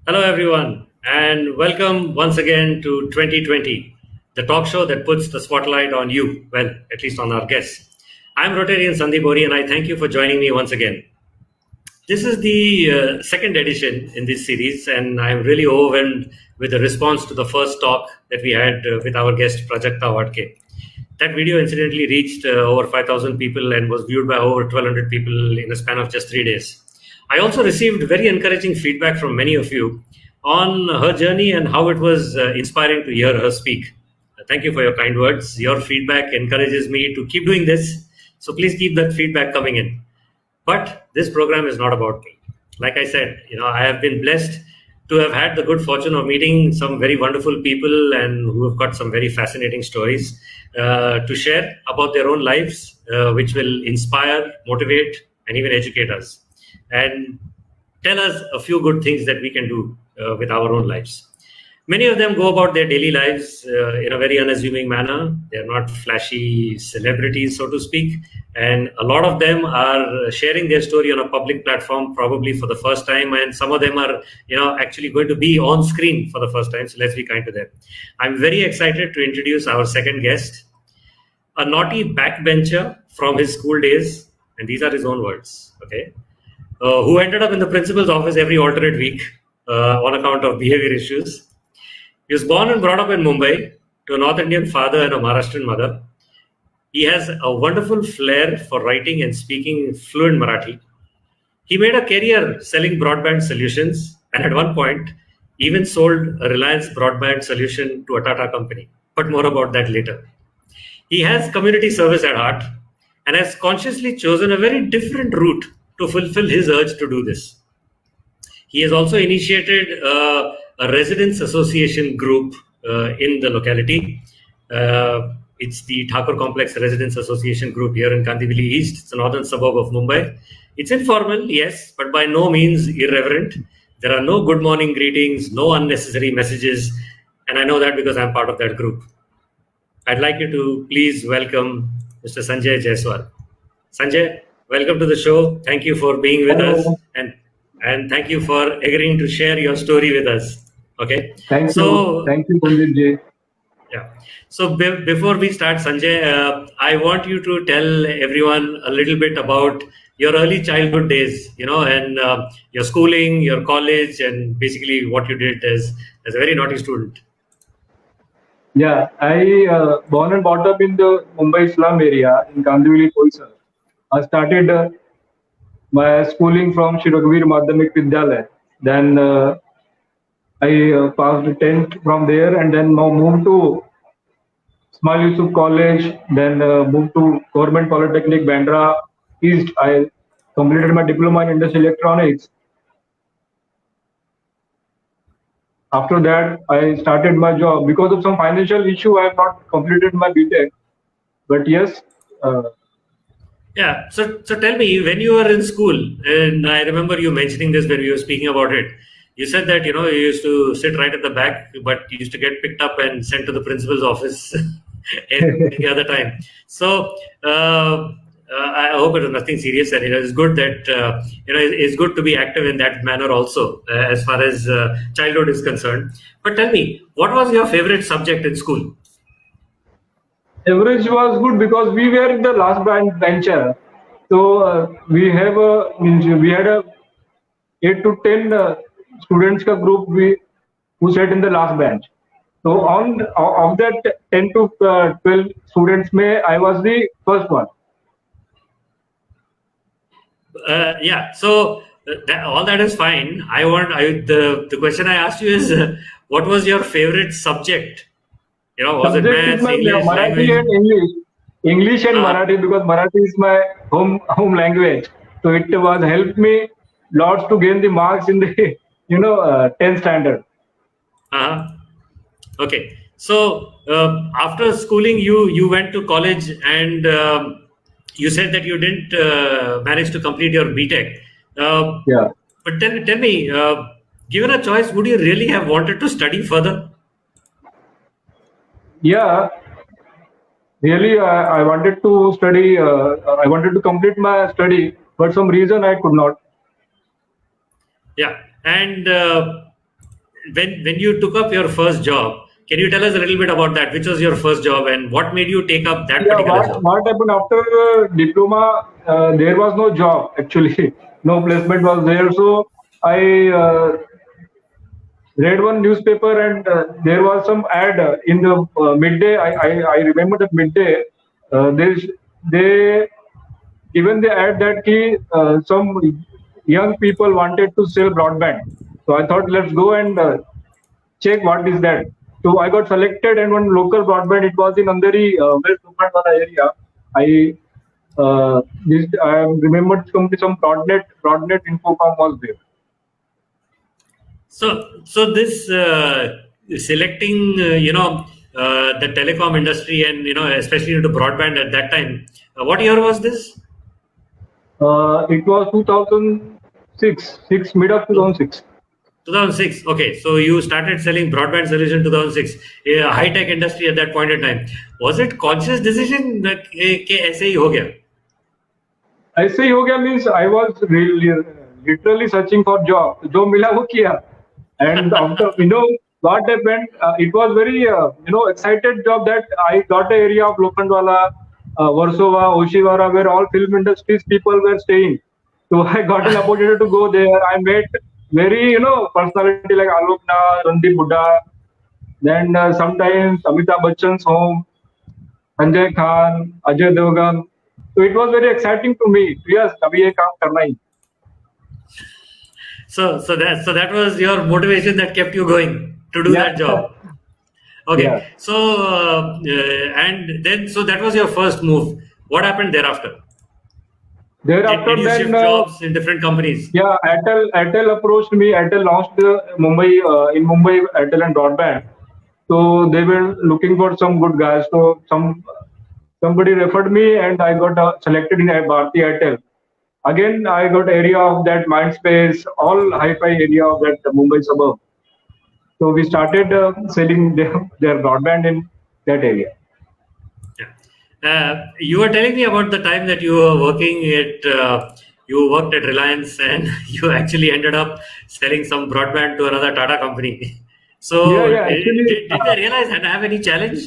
Hello, everyone, and welcome once again to 2020, the talk show that puts the spotlight on you, well, at least on our guests. I'm Rotarian Sandeep Ohri, and I thank you for joining me once again. This is the second edition in this series, and I'm really overwhelmed with the response to the first talk that we had with our guest, Prajakta Watke. That video incidentally reached over 5,000 people and was viewed by over 1,200 people in a span of just 3 days. I also received very encouraging feedback from many of you on her journey and how it was inspiring to hear her speak. Thank you for your kind words. Your feedback encourages me to keep doing this. So please keep that feedback coming in. But this program is not about me. Like I said, I have been blessed to have had the good fortune of meeting some very wonderful people and who have got some very fascinating stories to share about their own lives, which will inspire, motivate, and even educate us, and tell us a few good things that we can do with our own lives. Many of them go about their daily lives in a very unassuming manner. They're not flashy celebrities, so to speak. And a lot of them are sharing their story on a public platform, probably for the first time. And some of them are, actually going to be on screen for the first time. So let's be kind to them. I'm very excited to introduce our second guest, a naughty backbencher from his school days. And these are his own words, okay? Who ended up in the principal's office every alternate week on account of behavior issues. He was born and brought up in Mumbai to a North Indian father and a Maharashtrian mother. He has a wonderful flair for writing and speaking fluent Marathi. He made a career selling broadband solutions and at one point even sold a Reliance broadband solution to a Tata Company. But more about that later. He has community service at heart and has consciously chosen a very different route to fulfill his urge to do this. He has also initiated a residents association group in the locality. It's the Thakur Complex Residents Association group here in Kandivali East. It's a northern suburb of Mumbai. It's informal, yes, but by no means irreverent. There are no good morning greetings, no unnecessary messages, and I know that because I'm part of that group. I'd like you to please welcome Mr. Sanjay Jaiswal. Sanjay, welcome to the show. Thank you for being with us, and thank you for agreeing to share your story with us. Okay. Thank you, Sandeep. Yeah. So before we start, Sanjay, I want you to tell everyone a little bit about your early childhood days, and your schooling, your college, and basically what you did as a very naughty student. Yeah, I born and brought up in the Mumbai slum area in Kandivali, Koisar. I started my schooling from Shri Raghuveer Madhyamik Vidyalaya. Then I passed 10th from there and then moved to Small Yusuf College, then moved to Government Polytechnic, Bandra East. I completed my diploma in industrial electronics. After that, I started my job. Because of some financial issue, I have not completed my BTech. But yes. Yeah. So tell me, when you were in school, and I remember you mentioning this when we were speaking about it, you said that, you used to sit right at the back, but you used to get picked up and sent to the principal's office any other time. So I hope it was nothing serious, and it's good that it's good to be active in that manner also, as far as childhood is concerned. But tell me, what was your favorite subject in school? Average was good because we were the last bencher. So we had a 8 to 10 students ka group who sat in the last bench. So of that 10 to 12 students, I was the first one. Yeah. So all that is fine. The question I asked you is, what was your favorite subject? Was subject it maths, English, Marathi language? and English and Marathi, because Marathi is my home language. So it was helped me lots to gain the marks in the 10th standard. Okay. So after schooling, you went to college, and you said that you didn't manage to complete your BTech. Yeah. But tell me, given a choice, would you really have wanted to study further? Yeah. Really, I wanted to study. I wanted to complete my study, but some reason I could not. Yeah. And when you took up your first job, can you tell us a little bit about that? Which was your first job, and what made you take up that Yeah, particular job? what happened after diploma? There was no job actually, no placement was there. So I read one newspaper and there was some ad in the midday. I remember that midday. They given the ad that some young people wanted to sell broadband. So I thought let's go and check what is that. So I got selected and one local broadband. It was in Andheri, West Upandwala area. I I remembered some broadnet Infocom was there. So this selecting, the telecom industry and especially into broadband at that time. What year was this? It was 2006, mid of 2006. 2006. Okay, so you started selling broadband solution 2006. A high tech industry at that point in time. Was it conscious decision that कि ऐसे ही हो गया? ऐसे ही हो गया means I was really literally searching for job. जो मिला वो किया. And after what happened, it was very excited job that I got the area of Lokhandwala, Warsaw, Oshiwara, where all film industries people were staying. So I got an opportunity to go there. I met very personality like Alokna, Sandeep Buddha. Then sometimes Amitabh Bachchan's home, Sanjay Khan, Ajay Devgan. So it was very exciting to me. Yes, अभी ये काम करना ही. So that was your motivation that kept you going to do Yeah, that job. yeah. Okay. So and then so that was your first move. What happened thereafter? Did Thereafter, you then shift jobs in different companies? yeah, Airtel approached me. Airtel launched in Mumbai, Airtel and Broadband. So they were looking for some good guys. So somebody referred me, and I got selected in Bharti Airtel. Again, I got area of that Mindspace, all hi-fi area of that Mumbai suburb. So we started selling their broadband in that area. Yeah. You were telling me about the time that you were you worked at Reliance and you actually ended up selling some broadband to another Tata company. Yeah, So, yeah. Actually, did they realize and have any challenge?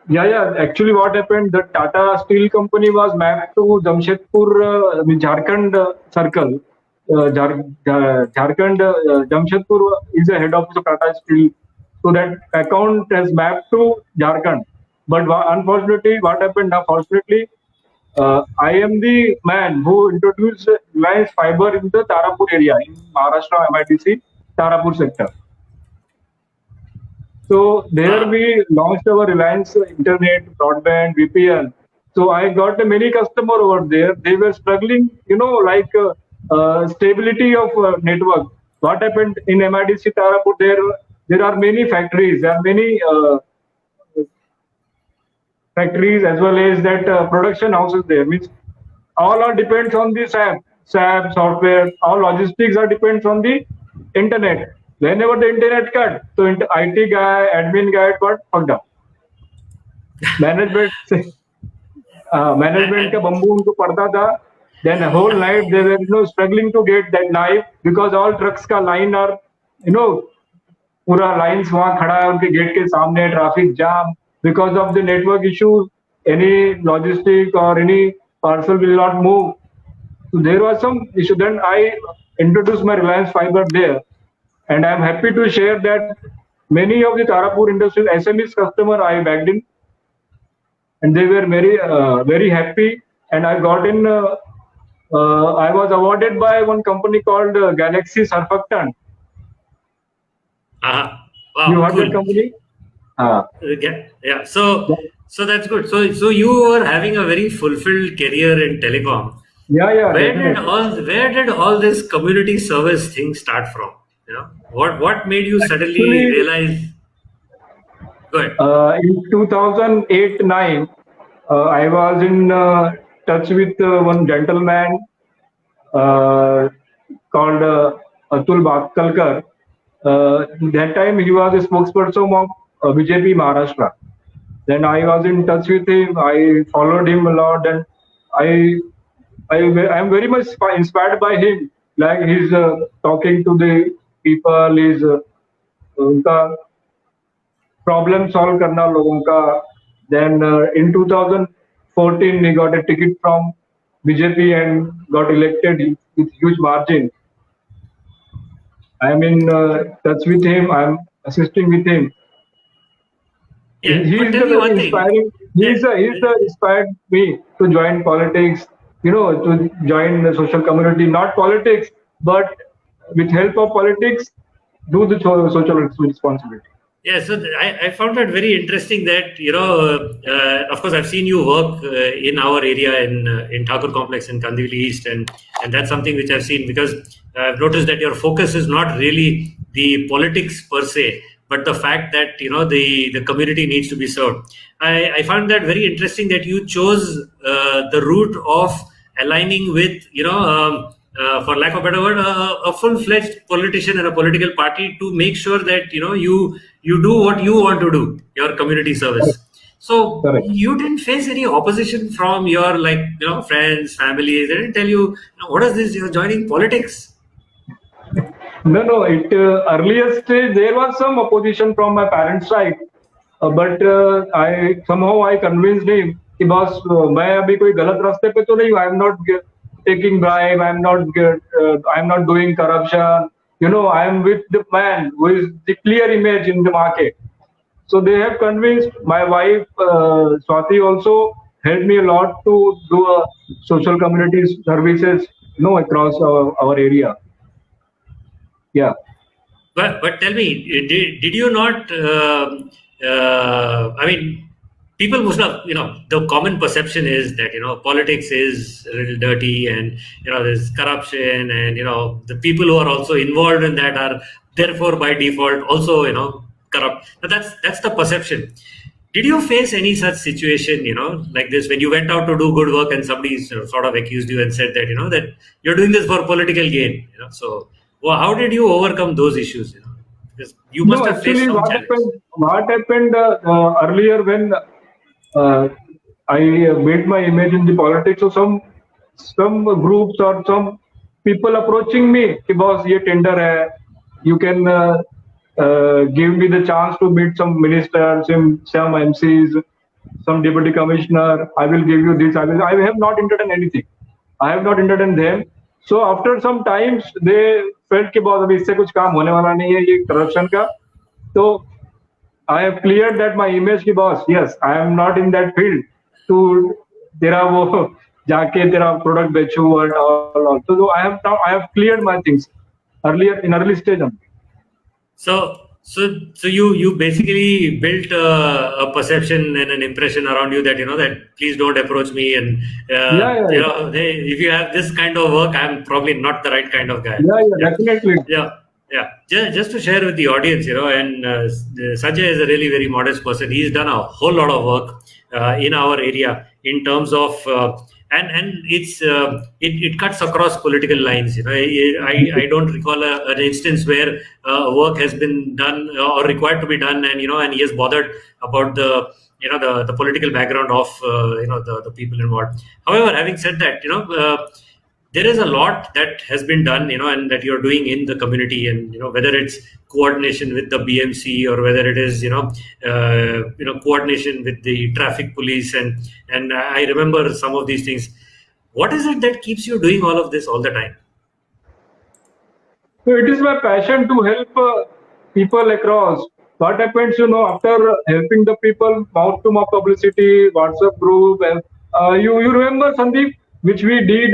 yeah. Actually, what happened? The Tata Steel Company was mapped to Jamshedpur, Jharkhand circle. Jharkhand, Jamshedpur is the head office of Tata Steel. So that account has mapped to Jharkhand. But unfortunately, what happened? Now, fortunately, I am the man who introduced Reliance fiber in the Tarapur area in Maharashtra MIDC Tarapur sector. So there Ah, we launched our Reliance Internet, broadband, VPN. So I got many customer over there. They were struggling, like stability of network. What happened in MIDC Tarapur? There are many factories. There are many factories as well as that production houses there. Means all are depends on the SAP software. All logistics are depends on the internet. Whenever the internet cut, so IT guy, admin guy got fucked up. Management management का and bamboo उनको पड़ता था. Then whole night they were struggling to get that knife because all trucks का line are you know पूरा lines वहां खड़ा है उनके गेट के सामने traffic jam because of the network issues. Any logistic or any parcel will not move. So there was some issue. Then I introduced my Reliance Fiber there, and I'm happy to share that many of the Tarapur Industries SMEs customer I bagged in, and they were very happy. And I got in. I was awarded by one company called Galaxy Surfactant. You wow, heard that cool. company? Uh, Yeah. So that's good. So you were having a very fulfilled career in telecom. yeah, definitely. Where did all this community service thing start from? What made you suddenly Actually, realize? Go ahead. in 2008-9, I was in touch with one gentleman uh, called Atul Bhakalkar. That time he was a spokesperson of BJP Maharashtra. Then I was in touch with him. I followed him a lot, and I I am very much inspired by him. Like he's talking to the people, he's उनका problem solve करना लोगों का. Then in 2014 he got a ticket from BJP and got elected with huge margin. I am in touch with him. I am assisting with him. Yeah, He but is tell the me very one thing. inspiring. Yeah, He is the inspired me to join politics. To join the social community, not politics, but with help of politics, do the social responsibility. yeah. So I found that very interesting that, of course, I've seen you work in our area in Thakur Complex in Kandivali East, and that's something which I've seen because I've noticed that your focus is not really the politics per se, but the fact that the community needs to be served. I found that very interesting that you chose the route of aligning with for lack of a better word, a full-fledged politician and a political party to make sure that you do what you want to do, your community Correct. service. So Correct. you didn't face any opposition from your friends, family. They didn't tell you, what is this? You're joining politics. No, no. It earlier stage there was some opposition from my parents' side, but I convinced him कि boss मैं अभी कोई गलत रास्ते पे तो नहीं हूँ. Taking bribe. I am not doing corruption. I am with the man who is the clear image in the market. So they have convinced. My wife Swati also helped me a lot to do social community services, across our area. Yeah. But tell me, did you not? I mean, people must have, the common perception is that politics is a little dirty, and there's corruption, and the people who are also involved in that are therefore by default also corrupt. Now that's the perception. Did you face any such situation, like this when you went out to do good work and somebody sort of accused you and said that that you're doing this for political gain? So. Well, how did you overcome those issues? Because you must No, have faced actually, some what challenge. happened? What happened earlier when uh, I made my image in the politics? So some groups or some people approaching me, कि boss ये tender है, you can give me the chance to meet some ministers, some MCs, some deputy commissioner. I will give you this. I have not entertained anything. I have not entertained them. So after some times they felt कि बहुत अभी इससे कुछ काम होने वाला नहीं है ये corruption का. So I have cleared that my image की boss. Yes, I am not in that field to तेरा वो जाके तेरा product बेचूं and all. So I have cleared my things earlier in early stage. So you basically built a perception and an impression around you that that please don't approach me, and Yeah. if you have this kind of work, I'm probably not the right kind of guy. Yeah, definitely. Yeah. Yeah, just to share with the audience, and Sanjay is a really very modest person. He's done a whole lot of work in our area in terms of, and it cuts across political lines. I don't recall an instance where work has been done or required to be done, and he has bothered about the political background of the people involved. However, having said that, there is a lot that has been done, and that you're doing in the community, and whether it's coordination with the BMC or whether it is coordination with the traffic police, and I remember some of these things. What is it that keeps you doing all of this all the time? So it is my passion to help people across. What happens, after helping the people, mouth to mouth publicity, WhatsApp group, and you remember Sandeep, which we did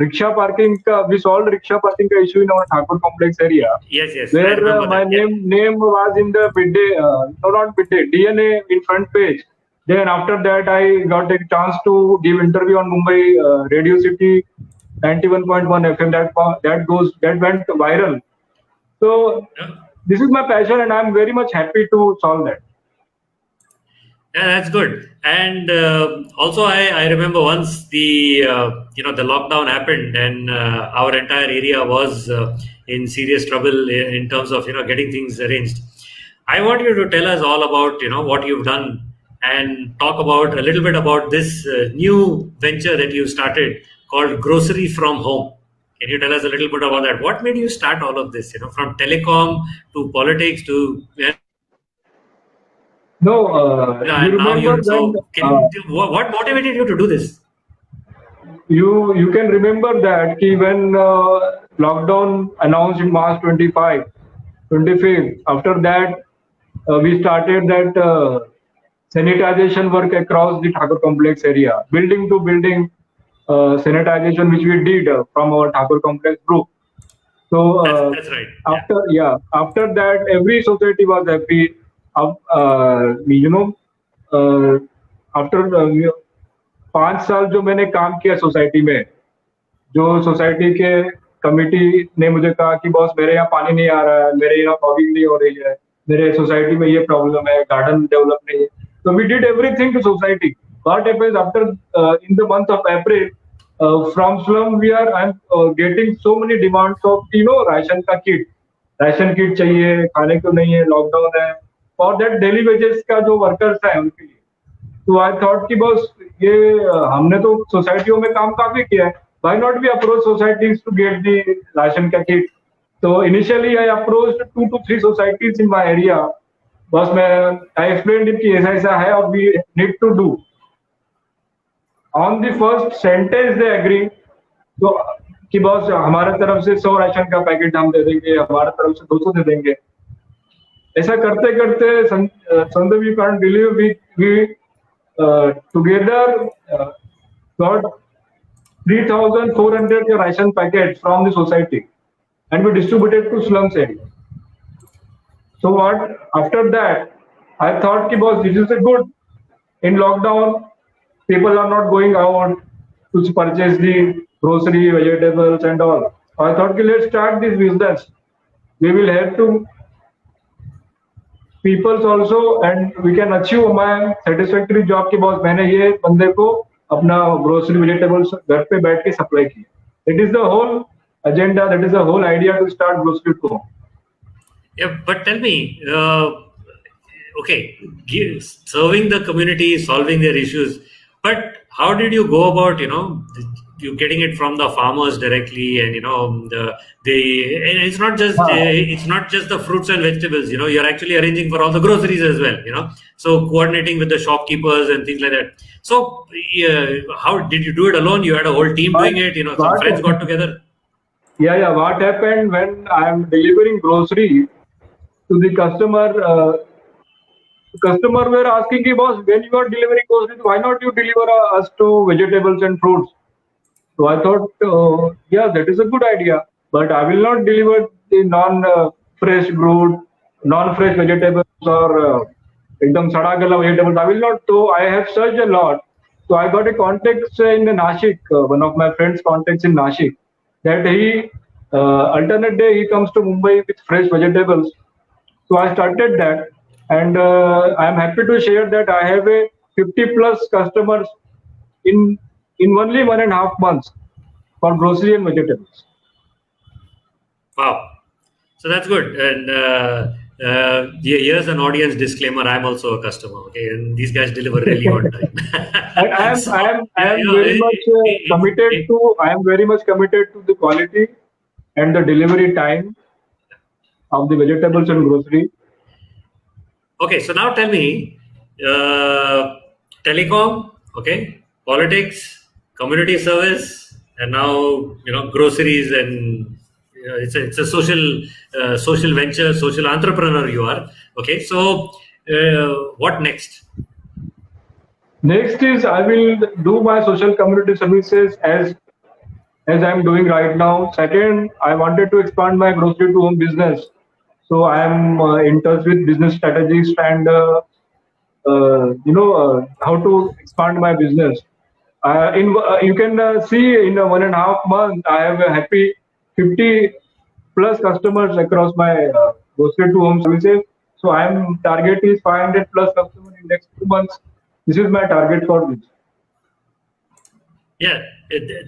rickshaw parking. We solved rickshaw parking issue in our Thakur complex area. Yes, I Where remember my that. Yeah. name was in the midday, no, not midday, DNA in front page. Then after that, I got a chance to give interview on Mumbai Radio City 91.1 FM. That went viral. So this is my passion, and I'm very much happy to solve that. Yeah, that's good. And also, I remember once the lockdown happened, and our entire area was in serious trouble in terms of getting things arranged. I want you to tell us all about what you've done, and talk about a little bit about this new venture that you started called Grocery from Home. Can you tell us a little bit about that? What made you start all of this? From telecom to politics to No, you and now remember when so what motivated you to do this? you can remember that when lockdown announced in March 25, 25th. After that, we started that sanitization work across the Thakur complex area, building to building sanitization, which we did from our Thakur complex group. So That's right. Yeah. after that, every society was happy. You know, after 5 साल जो मैंने काम किया society में, जो society के committee ने मुझे कहा कि बॉस मेरे यहाँ पानी नहीं आ रहा है, मेरे यहाँ फॉगिंग नहीं हो रही है, मेरे सोसाइटी में ये प्रॉब्लम है, गार्डन डेवलप नहीं है. So we did everything to society. What happens after in the month of April, from slum I'm getting so many demands of ration का किट, राशन किट चाहिए, खाने को नहीं है, लॉकडाउन है, और दैट डेली वेजेस का जो वर्कर्स है उनके लिए. तो आई थॉट कि बस ये हमने तो सोसाइटियों में काम काफी किया है, why not we approach societies to get the ration ka kit. So initially I approached 2 to 3 societies in my area. बस I explained it कि ऐसा ऐसा है और we need to do. On the first sentence they agree. तो कि बस हमारे तरफ से 100 राशन का पैकेट हम दे देंगे, हमारे तरफ से 200 दे देंगे. ऐसा करते करते Sandeep, you can't believe we together got 3,400 ration packets from the society, and we distributed to slums area. So what? After that, I thought कि boss, this is a good. In lockdown, people are not going out to purchase the grocery, vegetables, and all. So I thought कि let's start this business. We will help to peoples also, and we can achieve my satisfactory job कि boss मैंने ये बंदे को अपना grocery vegetables घर पे बैठ के सप्लाई किया. It is the whole agenda, that is the whole idea to start grocery to home. Yeah, but tell me, okay, serving the community, solving their issues, but how did you go about, you getting it from the farmers directly, and and it's not just the fruits and vegetables. You're actually arranging for all the groceries as well. So coordinating with the shopkeepers and things like that. So how did you do it alone? You had a whole team doing it. Some friends got together. Yeah. What happened when I'm delivering grocery to the customer? Customer were asking, boss, when you are delivering groceries, why not you deliver us to vegetables and fruits? So I thought, that is a good idea, but I will not deliver the non-fresh fruit, non-fresh vegetables, or ekdam sada gala vegetables. I will not. So I have searched a lot. So I got a contact in Nashik, one of my friends' contacts in Nashik, that he alternate day he comes to Mumbai with fresh vegetables. So I started that, and I am happy to share that I have a 50 plus customers in only 1.5 months for grocery and vegetables. Wow. So that's good. And here's an audience disclaimer. I'm also a customer. Okay, and these guys deliver really on time. I am very much committed to. I am very much committed to the quality and the delivery time of the vegetables and grocery. Okay, so now tell me, telecom, okay, politics, community service, and now groceries, and it's a social venture, social entrepreneur you are. Okay, so what next? Next is I will do my social community services as I'm doing right now. Second, I wanted to expand my grocery to home business. So I am in touch with business strategists and how to expand my business. You can see in 1.5 months I have a happy 50 plus customers across my grocery to home services. So I am target is 500 plus customers in next 2 months. This is my target for this. Yeah,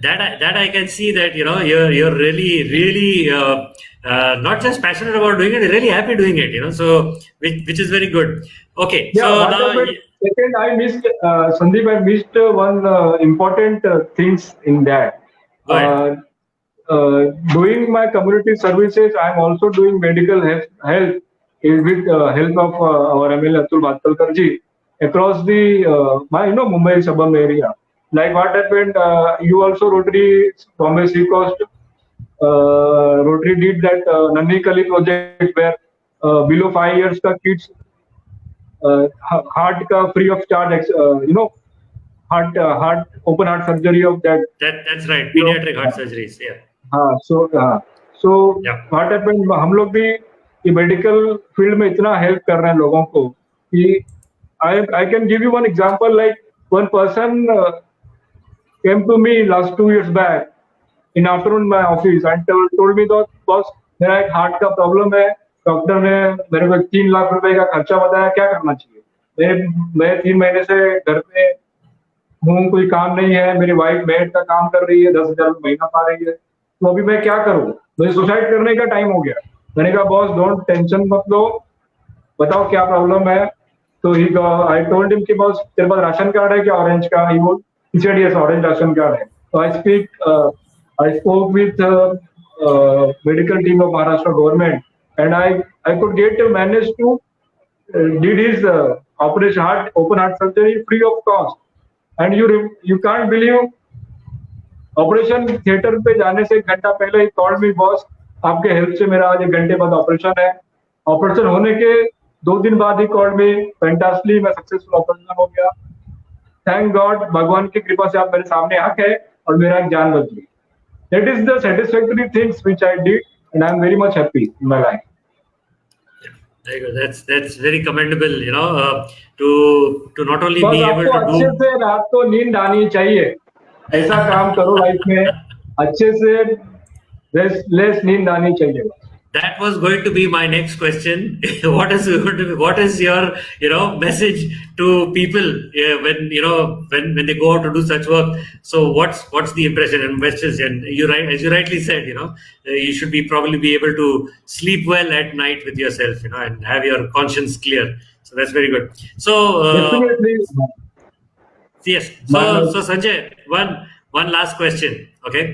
that I can see that you're really not just passionate about doing it, you're really happy doing it. So which is very good. Okay, yeah, so now second I missed Sandeep. I missed one important things in that. Go ahead. doing my community services, I'm also doing medical health with help of our ML Atul Bhatkalkarji across the Mumbai suburban area. Like what happened, you also Rotary Bombay Sea Coast Rotary did that Nandi Kali project where below 5 years ka kids heart ka free of charge, heart open heart surgery of that. That's right. You know, Pediatric heart surgeries. Yeah. हाँ, so Yeah. What happened हम लोग भी ये medical field में इतना help कर रहे हैं लोगों को कि I can give you one example like one person came to me last 2 years back in afternoon in my office and told me that boss मेरा एक हार्ट का प्रॉब्लम है डॉक्टर ने मेरे को 3 लाख रुपए का खर्चा बताया क्या करना चाहिए मैं 3 महीने से घर पे हूँ कोई काम नहीं है मेरी वाइफ मेड का काम कर रही है 10,000 महीना पा रही है तो अभी मैं क्या करूँ मुझे सुसाइड करने का टाइम हो गया मैंने कहा बॉस डोंट टेंशन मत लो बताओ क्या प्रॉब्लम है तो ही आई टोल्ड हिम कि बॉस तेरे पास राशन कार्ड है क्या ऑरेंज का he said yes orange ration card है तो I spoke with medical team of Maharashtra government and I could get managed to did his open heart surgery free of cost and you can't believe operation theatre पे जाने से 1 घंटा पहले he called me boss आपके help से मेरा आज 1 घंटे बाद ऑपरेशन है ऑपरेशन होने के 2 दिन बाद ही कॉल्ड मी फैंटास्टिकली मैं सक्सेसफुल ऑपरेशन हो गया थैंक गॉड भगवान की कृपा से आप मेरे सामने आ गए और मेरा एक जान बच गई that is the satisfactory things which I did and I am very much happy in my life Very good. That's very commendable. To not only बस be able आपको to अच्छे do. से रात को नींद आनी चाहिए ऐसा काम करो लाइफ में अच्छे से लेस नींद आनी चाहिए That was going to be my next question. What is your message to people when they go out to do such work? So what's the impression and message? And as you rightly said, you should probably be able to sleep well at night with yourself, and have your conscience clear. So that's very good. So definitely yes. So Sanjay, one last question. Okay,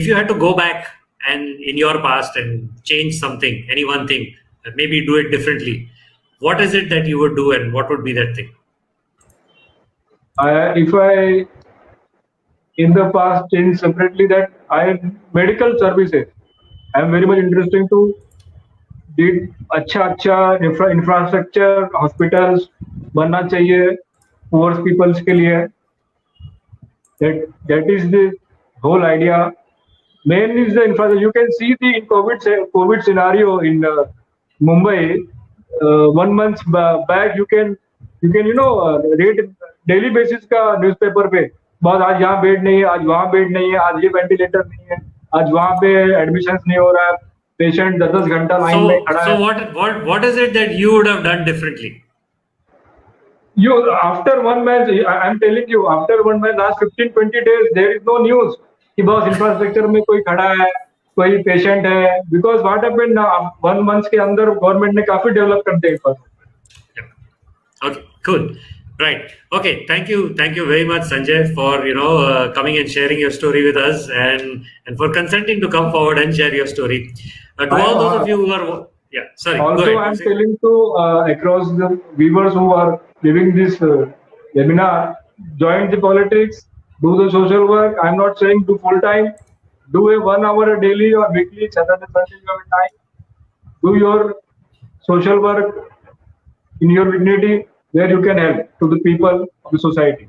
if you had to go back and in your past and change something, any one thing, maybe do it differently, what is it that you would do, and what would be that thing? if I in the past changed separately that I medical services I am very much interested to did अच्छा infrastructure hospitals बनना चाहिए poor peoples के लिए that is the whole idea main is the infrastructure you can see the covid scenario in Mumbai 1 month back you can read daily basis का newspaper पे बहुत आज यहाँ बेड नहीं है आज वहाँ बेड नहीं है आज ये वेंटिलेटर नहीं है आज वहाँ पे एडमिशंस नहीं हो रहा है पेशेंट 10 घंटा लाइन में खड़ा So है what is it that you would have done differently? You after 1 month, I'm telling you, after 1 month, last 15-20 days, there is no news कि बस इंफ्रास्ट्रक्चर में कोई खड़ा है, कोई पेशेंट है, because what happened now 1 month के अंदर गवर्नमेंट ने काफी डेवलप कर दिया infrastructure. Yeah. Okay, cool. Right. Okay. Thank you very much, Sanjay, for coming and sharing your story with us, and for consenting to come forward and share your story. To all those of you who are, yeah, sorry. Go Also, ahead. I'm telling to across the viewers who are living this webinar, join the politics, do the social work. I'm not saying do full time, do a 1 hour daily or weekly, Saturday, Sunday, you have time. Do your social work in your dignity where you can help to the people of the society.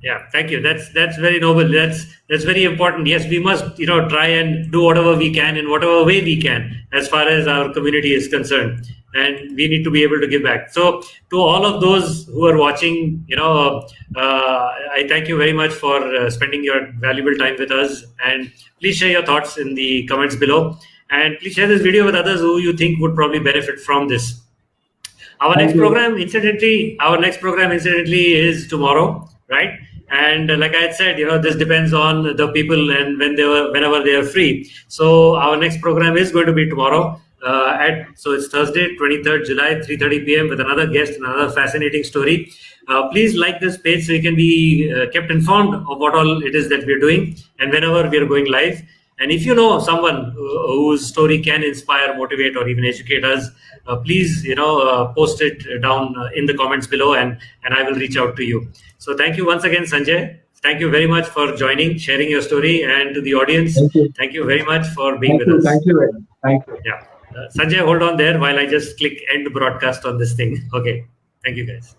Yeah, thank you. That's very noble. That's very important. Yes, we must try and do whatever we can in whatever way we can as far as our community is concerned, and we need to be able to give back. So to all of those who are watching, I thank you very much for spending your valuable time with us, and please share your thoughts in the comments below, and please share this video with others who you think would probably benefit from this. Our Thank next you. program incidentally is tomorrow, right? And like I had said, this depends on the people and whenever they are free. So our next program is going to be tomorrow. So it's Thursday, 23rd July, 3:30 p.m. with another guest and another fascinating story. Please like this page so you can be kept informed of what all it is that we're doing and whenever we are going live. And if you know someone whose story can inspire, motivate, or even educate us, please post it down in the comments below, and I will reach out to you. So thank you once again, Sanjay. Thank you very much for joining, sharing your story, and to the audience, thank you very much for being with us. Thank you very much. Thank you. Yeah. Sanjay, hold on there while I just click end broadcast on this thing. Okay. Thank you, guys.